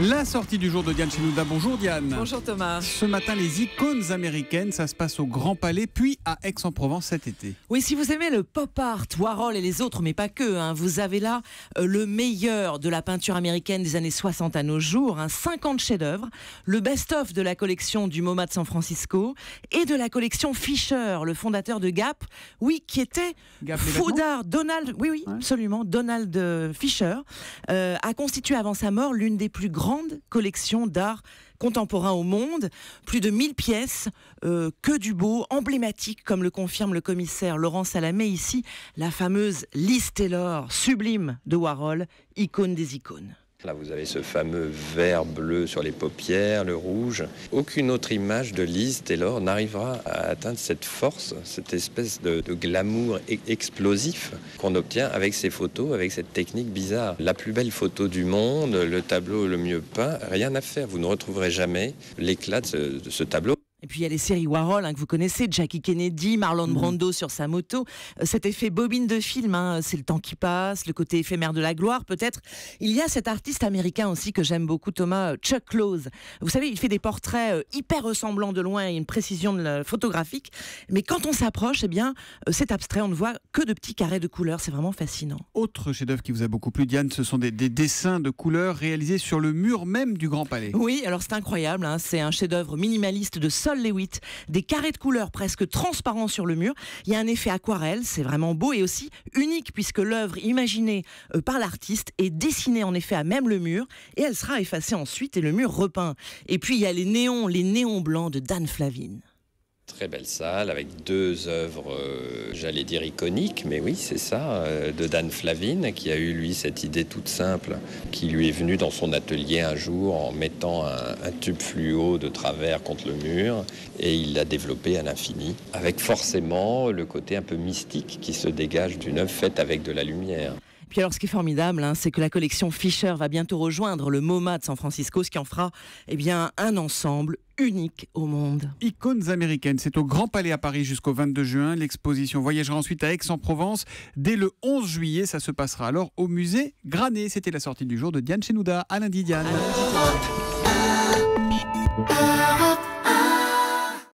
La sortie du jour de Diane Chenouda. Bonjour Diane. Bonjour Thomas. Ce matin, les icônes américaines, ça se passe au Grand Palais, puis à Aix-en-Provence cet été. Oui, si vous aimez le pop art, Warhol et les autres, mais pas que, vous avez là le meilleur de la peinture américaine des années 60 à nos jours, 50 chefs-d'œuvre, le best-of de la collection du MoMA de San Francisco et de la collection Fisher, le fondateur de Gap, oui, qui était fou d'art. Donald, oui, absolument, Donald Fisher a constitué avant sa mort l'une des plus grandes collections d'art contemporain au monde, plus de 1000 pièces, que du beau, emblématique, comme le confirme le commissaire Laurent Salamé ici, la fameuse Liz Taylor, sublime de Warhol, icône des icônes. Là, vous avez ce fameux vert bleu sur les paupières, le rouge. Aucune autre image de Liz Taylor n'arrivera à atteindre cette force, cette espèce de glamour explosif qu'on obtient avec ces photos, avec cette technique bizarre. La plus belle photo du monde, le tableau le mieux peint, rien à faire. Vous ne retrouverez jamais l'éclat de ce tableau. Et puis il y a les séries Warhol que vous connaissez, Jackie Kennedy, Marlon Brando sur sa moto, cet effet bobine de film, c'est le temps qui passe, le côté éphémère de la gloire peut-être. Il y a cet artiste américain aussi que j'aime beaucoup, Thomas, Chuck Close. Vous savez, il fait des portraits hyper ressemblants de loin et une précision photographique, mais quand on s'approche, c'est abstrait, on ne voit que de petits carrés de couleurs, c'est vraiment fascinant. Autre chef-d'œuvre qui vous a beaucoup plu, Diane, ce sont des dessins de couleurs réalisés sur le mur même du Grand Palais. Oui, alors c'est incroyable, c'est un chef-d'œuvre minimaliste de Sol Lewitt, des carrés de couleurs presque transparents sur le mur. Il y a un effet aquarelle, c'est vraiment beau et aussi unique puisque l'œuvre imaginée par l'artiste est dessinée en effet à même le mur et elle sera effacée ensuite et le mur repeint. Et puis il y a les néons blancs de Dan Flavin. Très belle salle avec deux œuvres, j'allais dire iconiques, mais oui, c'est ça, de Dan Flavin, qui a eu, lui, cette idée toute simple, qui lui est venue dans son atelier un jour en mettant un tube fluo de travers contre le mur, et il l'a développé à l'infini, avec forcément le côté un peu mystique qui se dégage d'une œuvre faite avec de la lumière. Puis alors, ce qui est formidable, c'est que la collection Fisher va bientôt rejoindre le MoMA de San Francisco, ce qui en fera un ensemble unique au monde. Icônes américaines, c'est au Grand Palais à Paris jusqu'au 22 juin. L'exposition voyagera ensuite à Aix-en-Provence. Dès le 11 juillet, ça se passera alors au musée Granet. C'était la sortie du jour de Diane Chenouda. À lundi, Diane. À lundi, Thomas.